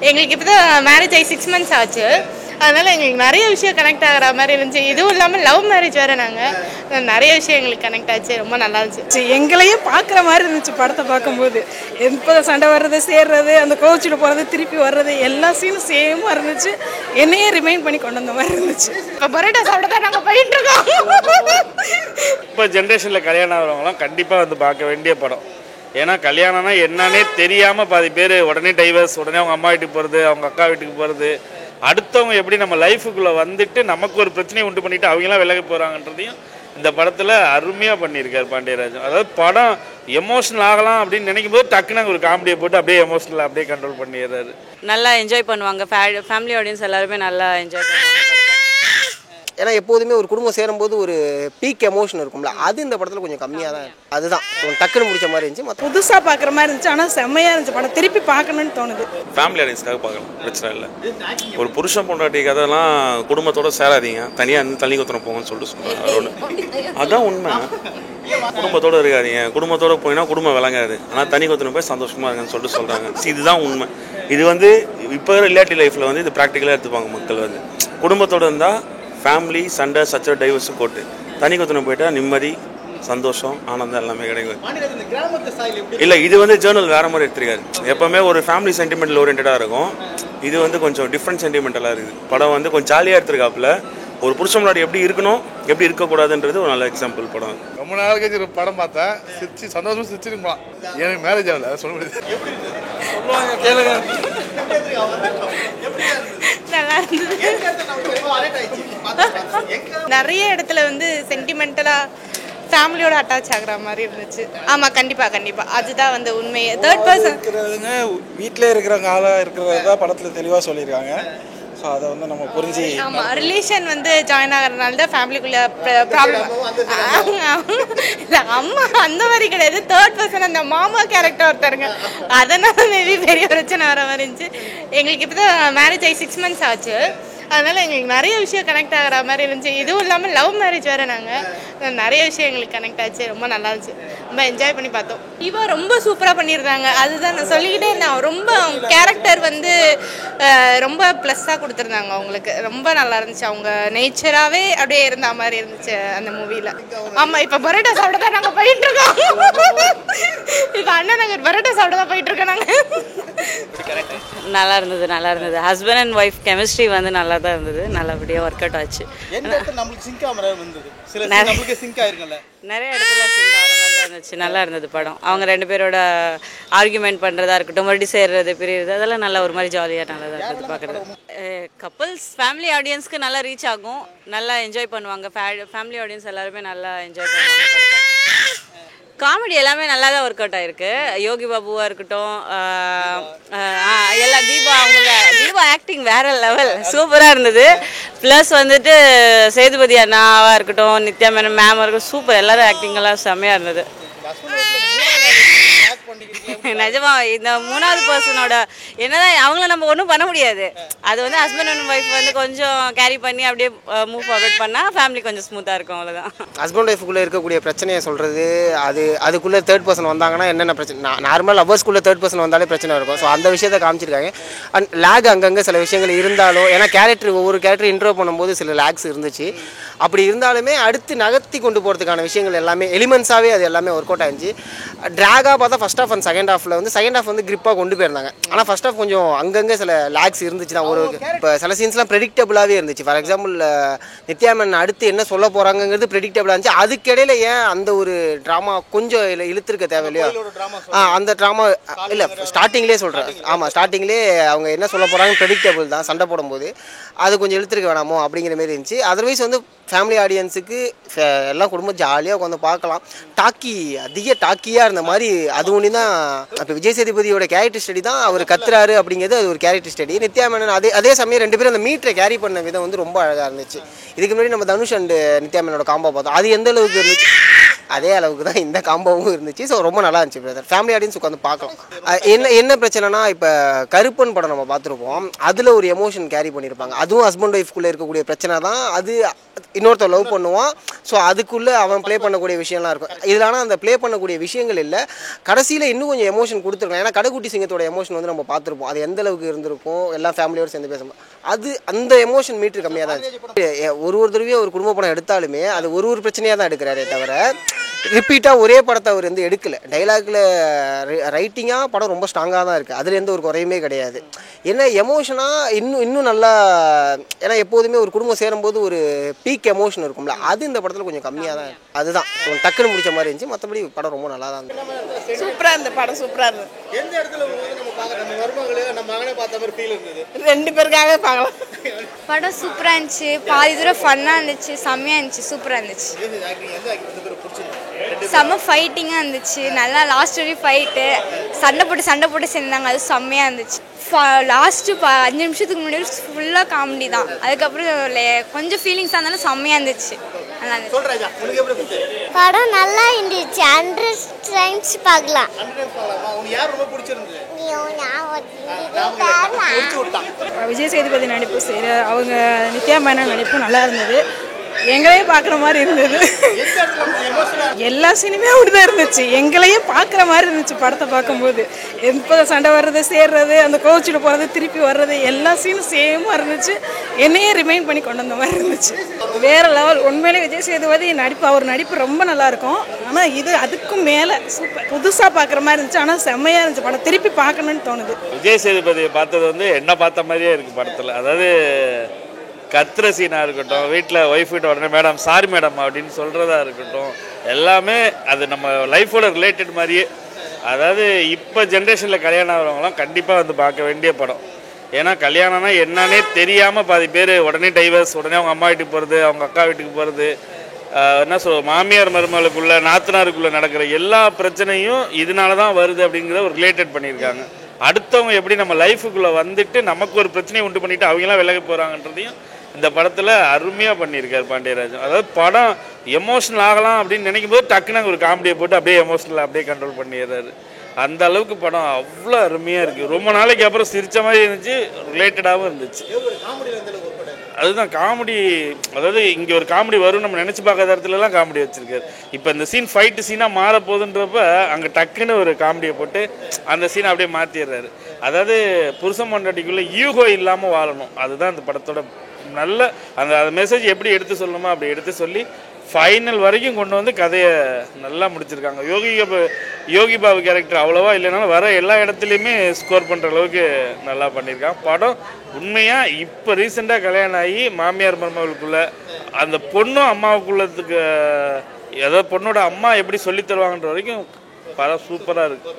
எங்களுக்கு இப்போ தான் மேரேஜ் ஆகி 6 months ஆச்சு. அதனால் எங்களுக்கு நிறைய விஷயம் கனெக்ட் ஆகிற மாதிரி இருந்துச்சு. இதுவும் இல்லாமல் லவ் மேரேஜ் வேறு. நாங்கள் நிறைய விஷயம் எங்களுக்கு கனெக்ட் ஆச்சு. ரொம்ப நல்லா இருந்துச்சு. எங்களையும் பார்க்குற மாதிரி இருந்துச்சு படத்தை பார்க்கும்போது. எப்போ சண்டை வர்றது, சேர்றது, அந்த கோச்சில் போகிறது, திருப்பி வர்றது, எல்லா சீனும் சேமாக இருந்துச்சு. என்னையே ரிமைண்ட் பண்ணி கொண்டு வந்த மாதிரி இருந்துச்சு. இப்போ பரோட்டா சாப்பிட தான் நாங்கள் போயிட்டு இருக்கோம். இப்போ ஜென்ரேஷனில் கல்யாணம் ஆகிறவங்களாம் கண்டிப்பாக வந்து பார்க்க வேண்டிய படம். ஏன்னா கல்யாணம்னா என்னன்னே தெரியாமல் பாதி பேர் உடனே டைவர்ஸ், உடனே அவங்க அம்மா வீட்டுக்கு போகிறது, அவங்க அக்கா வீட்டுக்கு போகிறது, அடுத்தவங்க எப்படி நம்ம லைஃபுக்குள்ளே வந்துட்டு நமக்கு ஒரு பிரச்சனையை உண்டு பண்ணிவிட்டு அவங்களாம் விலகி போகிறாங்கன்றதையும் இந்த படத்தில் அருமையாக பண்ணியிருக்கார் பாண்டியராஜன். அதாவது படம் எமோஷனல் ஆகலாம் அப்படின்னு நினைக்கும் போது டக்குன்னு ஒரு காமெடியை போட்டு அப்படியே எமோஷனல் அப்படியே கண்ட்ரோல் பண்ணிடுறாரு. நல்லா என்ஜாய் பண்ணுவாங்க. ஃபேமிலி ஆடியன்ஸ் எல்லாருமே நல்லா என்ஜாய் பண்ணுவாங்க. ஏன்னா எப்போதுமே ஒரு குடும்பம் சேரும்போது ஒரு பீக் எமோஷன் இருக்கும்ல, அது இந்த படத்தில் கொஞ்சம் கம்மியாக தான். அதுதான் டக்குன்னு முடிச்ச மாதிரி இருந்துச்சு. புதுசாக பார்க்குற மாதிரி இருந்துச்சு. ஆனால் செம்மையாக இருந்துச்சு படம். திருப்பி பார்க்கணுன்னு தோணுது. ஃபேமிலி ஆடியன்ஸ்க்காக பார்க்கலாம், பிரச்சனை இல்லை. ஒரு புருஷன் பொண்டாட்டி கதைலாம் குடும்பத்தோடு சேராதீங்க, தனியாக இருந்து தண்ணி கொத்தனை போங்கன்னு சொல்லிட்டு சொல்கிறாங்க. அதான் உண்மை. குடும்பத்தோடு இருக்காதீங்க, குடும்பத்தோடு போயினா குடும்பம் விளங்காது. ஆனால் தனி கொத்தனை போய் சந்தோஷமாக இருக்குன்னு சொல்லிட்டு சொல்கிறாங்க. இதுதான் உண்மை. இது வந்து இப்போ ரிலேட்டிவ் லைஃப்பில் வந்து இது ப்ராக்டிக்கலாக எடுத்துப்பாங்க மக்கள். வந்து குடும்பத்தோடு இருந்தால் ஃபேமிலி சண்டை சச்சரவு டைவர்ஸும் போட்டு தனி கொத்தனை போயிட்டா நிம்மதி, சந்தோஷம், ஆனந்தம் எல்லாமே கிடைக்கும். இல்லை, இது வந்து ஜேர்னல் வேறு மாதிரி எடுத்துருக்காரு. எப்போவுமே ஒரு ஃபேமிலி சென்டிமெண்டல் ஓரியன்டாக இருக்கும். இது வந்து கொஞ்சம் டிஃப்ரெண்ட் சென்டிமெண்டலாக இருக்குது. படம் வந்து கொஞ்சம் ஜாலியாக எடுத்துருக்காப்புல. ஒரு புருஷன் முன்னாடி எப்படி இருக்கணும், எப்படி இருக்கக்கூடாதுன்றது ஒரு நல்ல எக்ஸாம்பிள் படம். ரொம்ப நாள் கழிச்சு ஒரு படம் பார்த்தேன், சிரிச்சு சந்தோஷமா சிரிச்சிருக்கலாம். எனக்கு மேரேஜ் ஆகல, சொல்ல முடியாது. நல்லா இருந்தது. நிறைய இடத்துல வந்து சென்டிமெண்டலாக ஃபேமிலியோட அட்டாச் ஆகுற மாதிரி இருந்துச்சு. ஆமாம், கண்டிப்பாக கண்டிப்பாக அதுதான் வந்து உண்மையே. தேர்ட் பர்சன் வீட்டில் இருக்கிறவங்க ஆளாக இருக்கிறதா படத்தில் தெளிவாக சொல்லியிருக்காங்க. ஸோ அதை வந்து நம்ம புரிஞ்சு, ஆமாம், ரிலேஷன் வந்து ஜாயின் ஆகிறதுனால தான் ஃபேமிலிக்குள்ளே ப்ராப்ளம். இல்லை, அம்மா அந்த மாதிரி கிடையாது. தேர்ட் பர்சன் அந்த மாமா கேரக்டர் ஒருத்தருங்க, அதனால மேபி பெரிய பிரச்சனை வர மாதிரி இருந்துச்சு. எங்களுக்கு இப்போ தான் மேரேஜ் ஆகி 6 months ஆச்சு. அதனால் எங்களுக்கு நிறைய விஷயம் கனெக்ட் ஆகிற மாதிரி இருந்துச்சு. இதுவும் இல்லாமல் லவ் மேரேஜ் வேறு. நாங்கள் நிறைய விஷயம் எங்களுக்கு கனெக்ட் ஆச்சு. ரொம்ப நல்லா இருந்துச்சு. ரொம்ப என்ஜாய் பண்ணி பார்த்தோம். இவா ரொம்ப சூப்பராக பண்ணியிருந்தாங்க. அதுதான் நான் சொல்லிக்கிட்டே இருந்தேன். ரொம்ப கேரக்டர் வந்து ரொம்ப ப்ளஸ்ஸாக கொடுத்துருந்தாங்க அவங்களுக்கு. ரொம்ப நல்லா இருந்துச்சு. அவங்க நேச்சராகவே அப்படியே இருந்த மாதிரி இருந்துச்சு அந்த மூவியில். ஆமாம், இப்போ பரோட்டா சாப்பிட தான் நாங்கள் போயிட்டுருக்கோம். இப்போ அண்ணா நகர் பரோட்டா சாப்பிட தான் போயிட்டுருக்கோம் நாங்கள். நல்லா இருந்தது, நல்லா இருந்தது. ஹஸ்பண்ட் அண்ட் ஒய்ஃப் கெமிஸ்ட்ரி வந்து நல்லா தான் இருந்தது. நல்லபடியாக ஒர்க் அவுட் ஆச்சு. நிறைய இடத்துல சிங்க் ஆகிற மாதிரி தான் இருந்துச்சு. நல்லா இருந்தது படம். அவங்க 2 பேரோட ஆர்குமெண்ட் பண்ணுறதா இருக்கட்டும், மறுபடியும் சேர்றது, பிரிகிறது, அதெல்லாம் நல்லா ஒரு மாதிரி ஜாலியாக நல்லா தான் இருந்தது பார்க்குறது. கப்புள்ஸ் ஃபேமிலி ஆடியன்ஸ்க்கு நல்லா ரீச் ஆகும். நல்லா என்ஜாய் பண்ணுவாங்க. ஃபேமிலி ஆடியன்ஸ் எல்லாருமே நல்லா என்ஜாய் பண்ணுவாங்க. காமெடி எல்லாமே நல்லா தான் ஒர்க் அவுட் ஆகிருக்கு. யோகி பாபுவாக இருக்கட்டும், எல்லா தீபா ஆக்டிங் வேறு லெவல், சூப்பராக இருந்தது. ப்ளஸ் வந்துட்டு சேதுபதி அண்ணாவாக இருக்கட்டும், நித்யா மேனம் மேமாக இருக்கட்டும், சூப்பர். எல்லோரும் ஆக்டிங்கெல்லாம் செம்மையாக இருந்தது. நிஜமா இந்த 3வது பர்சனோட என்னதான் அவங்கள நம்ம ஒன்றும் பண்ண முடியாது. அது வந்து ஹஸ்பண்ட் அண்ட் ஒய்ஃப் வந்து கொஞ்சம் கேரி பண்ணி அப்படியே மூவ் ஃபார்வர்ட் பண்ணால் ஃபேமிலி கொஞ்சம் ஸ்மூத்தாக இருக்கும். அவ்வளோதான். ஹஸ்பண்ட் ஒய்ஃபுக்குள்ளே இருக்கக்கூடிய பிரச்சனையை சொல்கிறது. அதுக்குள்ளே தேர்ட் பர்சன் வந்தாங்கன்னா என்னென்ன பிரச்சனை, நார்மல் லவ்வர்ஸ்குள்ளே தேர்ட் பர்சன் வந்தாலே பிரச்சனை இருக்கும். ஸோ அந்த விஷயத்தை காமிச்சிருக்காங்க. அண்ட் லேக் அங்கங்கே சில விஷயங்கள் இருந்தாலும், ஏன்னா ஒவ்வொரு கேரக்டர் இன்ட்ரோ பண்ணும்போது சில லேக்ஸ் இருந்துச்சு. அப்படி இருந்தாலுமே அடுத்து நகர்த்தி கொண்டு போகிறதுக்கான விஷயங்கள் எல்லாமே எலிமெண்ட்ஸாகவே அது எல்லாமே ஒர்க் அவுட் ஆகிடுச்சு. ட்ராகாக பார்த்தா ஃபஸ்ட் ஆஃப் அண்ட் செகண்ட் ஹாஃபில் வந்து செகண்ட் ஹாஃப் வந்து கிரிப்பாக கொண்டு போயிருந்தாங்க. ஆனால் ஃபஸ்ட் ஹாஃப் கொஞ்சம் அங்கங்கே சில லேக்ஸ் இருந்துச்சு தான். இப்போ சில சீன்ஸ்லாம் ப்ரெடிக்டபுளாகவே இருந்துச்சு. ஃபார் எக்ஸாம்பிள் நித்யாமன் அடுத்து என்ன சொல்ல போகிறாங்கிறது ப்ரெடிக்டபுளாக இருந்துச்சு. அதுக்கிடையில் ஏன் அந்த ஒரு ட்ராமா கொஞ்சம் இழுத்துருக்க தேவையில்லையா? அந்த ட்ராமா இல்லை, ஸ்டார்டிங்லேயே சொல்கிறேன். ஆமாம், ஸ்டார்டிங்லேயே அவங்க என்ன சொல்ல போகிறாங்கன்னு ப்ரெடிக்டபுள் தான். சண்டை போடும்போது அது கொஞ்சம் இழுத்துருக்க வேணாமோ அப்படிங்கிற மாரி இருந்துச்சு. அதர்வைஸ் வந்து ஃபேமிலி ஆடியன்ஸுக்கு எல்லாம் குடும்பம் ஜாலியாக உட்காந்து பார்க்கலாம். அதிக டாக்கியாக இருந்த மாதிரி அது ஒன்று தான். இப்போ விஜய் சேதுபதியோட கேரக்டர் ஸ்டடி தான் அவர் கத்துறாரு அப்படிங்கிறது. அது ஒரு கேரக்டர் ஸ்டடி. நித்யா மேனன் அதே சமயம் 2 பேரும் அந்த மீட்டரை கேரி பண்ண விதம் வந்து ரொம்ப அழகாக இருந்துச்சு. இதுக்கு முன்னாடி நம்ம தனுஷ் அண்ட் நித்யா மேனோட காம்போ பார்த்தோம். அது எந்த அளவுக்கு இருந்துச்சு? அதே அளவுக்கு தான் இந்த காம்போவும் இருந்துச்சு. ஸோ ரொம்ப நல்லா இருந்துச்சு பிரதர். ஃபேமிலி ஆடியன்ஸ் உட்காந்து பார்க்கலாம். என்ன பிரச்சனைனா, இப்போ கருப்பன் படம் நம்ம பார்த்துருப்போம், அதில் ஒரு எமோஷன் கேரி பண்ணியிருப்பாங்க. அதுவும் ஹஸ்பண்ட் ஒய்ஃப்குள்ளே இருக்கக்கூடிய பிரச்சனை தான். அது இன்னொருத்தர் லவ் பண்ணுவான், ஸோ அதுக்குள்ளே அவன் ப்ளே பண்ணக்கூடிய விஷயம்லாம் இருக்கும். இதில் ஆனால் அந்த ப்ளே பண்ணக்கூடிய விஷயங்கள் இல்லை, கடைசியில் இன்னும் கொஞ்சம் எமோஷன் கொடுத்துருக்கலாம். ஏன்னா கடைக்குட்டி சிங்கத்தோட எமோஷன் வந்து நம்ம பார்த்துருப்போம், அது எந்த அளவுக்கு இருந்திருக்கும், எல்லாம் ஃபேமிலியோடு சேர்ந்து பேசும்போது அது அந்த எமோஷன் மீட்ரு கம்மியாக தான் இருந்துச்சு. ஒரு தடவையும் ஒரு குடும்ப படம் எடுத்தாலுமே அது ஒரு பிரச்சனையாக தான் எடுக்கிறாரே தவிர ரிப்பீட்டாக ஒரே படத்தை அவர் வந்து எடுக்கலை. டைலாகில் ரைட்டிங்காக படம் ரொம்ப ஸ்ட்ராங்காக தான் இருக்குது, அதில் எந்த ஒரு குறையுமே கிடையாது. ஏன்னா எமோஷனாக இன்னும் நல்லா, ஏன்னா எப்போதுமே ஒரு குடும்பம் சேரும்போது ஒரு பீக் எமோஷன் இருக்கும்ல, அது இந்த படத்தில் கொஞ்சம் கம்மியாக தான். அதுதான் டக்குன்னு முடிச்ச மாதிரி இருந்துச்சு. மற்றபடி படம் ரொம்ப நல்லா தான் இருந்துச்சு. சூப்பராக இருந்த படம், சூப்பராக இருந்தது. எந்த இடத்துல நம்ம மருமகளே நம்ம மகனே பார்த்த மாதிரி ஃபீல் இருந்தது? 2 பேருக்காகவே பார்க்கலாம். படம் சூப்பராக இருந்துச்சு, பாதி தூரம் ஃபன்னாக இருந்துச்சு, செம்மையாக இருந்துச்சு, சூப்பராக இருந்துச்சு. செம்ம ஃபைட்டிங்காக இருந்துச்சு, நல்லா லாஸ்ட் வரையும் ஃபைட்டு, சண்டை போட்டு சேர்ந்தாங்க, அது செம்மையாக இருந்துச்சு. லாஸ்ட்டு 5 நிமிஷத்துக்கு முன்னாடி ஃபுல்லாக காமெடி தான், அதுக்கப்புறம் கொஞ்சம் ஃபீலிங்ஸாக இருந்தாலும் செம்மையாக இருந்துச்சு. நல்லா இருந்துச்சு. படம் நல்லா இருந்துச்சு, 100 டைம்ஸ் பார்க்கலாம். விஜய் சேதுபதி நடிப்பு அவங்க நித்யா மேனன் நடிப்பு நல்லா இருந்தது, எங்களையே பார்க்குற மாதிரி இருந்தது. எல்லா சினிமையும் அப்படிதான் இருந்துச்சு, எங்களையே பார்க்குற மாதிரி இருந்துச்சு படத்தை பார்க்கும்போது. எப்போ சண்டை வர்றது, சேர்றது, அந்த கோச்சில் போகிறது, திருப்பி வர்றது, எல்லா சீனும் சேமாக இருந்துச்சு. என்னையே ரிமைண்ட் பண்ணி கொண்டு வந்த மாதிரி இருந்துச்சு. வேறு லெவல். உண்மையிலே விஜய் சேதுபதி நடிப்பு, அவர் நடிப்பு ரொம்ப நல்லாயிருக்கும். ஆனால் இது அதுக்கும் மேலே சூப்பர், புதுசாக பார்க்குற மாதிரி இருந்துச்சு. ஆனால் செம்மையாக இருந்துச்சு படம், திருப்பி பார்க்கணுன்னு தோணுது. விஜய் சேதுபதியை பார்த்தது வந்து என்ன பார்த்த மாதிரியே இருக்குது படத்தில். அதாவது கத்துற சீனாக இருக்கட்டும், வீட்டில் ஒய்ஃப் கிட்ட உடனே மேடம் சாரி மேடம் அப்படின்னு சொல்கிறதா இருக்கட்டும், எல்லாமே அது நம்ம லைஃபோட ரிலேட்டட் மாதிரியே. அதாவது இப்போ ஜென்ரேஷனில் கல்யாணம் ஆகிறவங்களாம் கண்டிப்பாக வந்து பார்க்க வேண்டிய படம். ஏன்னா கல்யாணம்னா என்னன்னே தெரியாமல் பாதி பேர் உடனே டைவர்ஸ், உடனே அவங்க அம்மா வீட்டுக்கு போகிறது, அவங்க அக்கா வீட்டுக்கு போகிறது, என்ன மாமியார் மருமகளுக்குள்ளே நாத்தனாருக்குள்ளே நடக்கிற எல்லா பிரச்சனையும் இதனால தான் வருது அப்படிங்கிறத ஒரு ரிலேட்டட் பண்ணியிருக்காங்க. அடுத்தவங்க எப்படி நம்ம லைஃபுக்குள்ளே வந்துட்டு நமக்கு ஒரு பிரச்சனையை உண்டு பண்ணிவிட்டு அவங்களாம் விலக போகிறாங்கன்றதையும் இந்த படத்தில் அருமையாக பண்ணியிருக்கார் பாண்டியராஜன். அதாவது படம் எமோஷனல் ஆகலாம் அப்படின்னு நினைக்கும் போது டக்குன்னு ஒரு காமெடியை போட்டு அப்படியே எமோஷனல் அப்படியே கண்ட்ரோல் பண்ணிடுறாரு. அந்த அளவுக்கு படம் அவ்வளோ அருமையாக இருக்குது. ரொம்ப நாளைக்கு அப்புறம் சிரித்த மாதிரி இருந்துச்சு, ரிலேட்டடாகவும் இருந்துச்சு. அதுதான் காமெடி. அதாவது இங்கே ஒரு காமெடி வரும் நம்ம நினச்சி பார்க்காத இடத்துலலாம் காமெடி வச்சுருக்காரு. இப்போ இந்த சீன் ஃபைட்டு சீனாக மாற போகுதுன்றப்ப அங்கே டக்குன்னு ஒரு காமெடியை போட்டு அந்த சீனை அப்படியே மாற்றிடுறாரு. அதாவது புருஷன் பொண்டாட்டிக்குள்ளே ஈகோ இல்லாமல் வாழணும், அதுதான் இந்த படத்தோட நல்ல அந்த மெசேஜ். எப்படி எடுத்து சொல்லணுமோ அப்படி எடுத்து சொல்லி ஃபைனல் வரைக்கும் கொண்டு வந்து கதையை நல்லா முடிச்சிருக்காங்க. யோகி பாபு கேரக்டர் அவ்வளோவா இல்லைனாலும் வர எல்லா இடத்துலையுமே ஸ்கோர் பண்ணுற அளவுக்கு நல்லா பண்ணியிருக்காங்க. படம் உண்மையாக இப்போ ரீசெண்டாக கல்யாணம் ஆகி மாமியார் மருமகளுக்குள்ளே அந்த பொண்ணும் அம்மாவுக்குள்ளதுக்கு, ஏதோ பொண்ணோட அம்மா எப்படி சொல்லி தருவாங்கன்ற வரைக்கும் படம் சூப்பராக இருக்குது.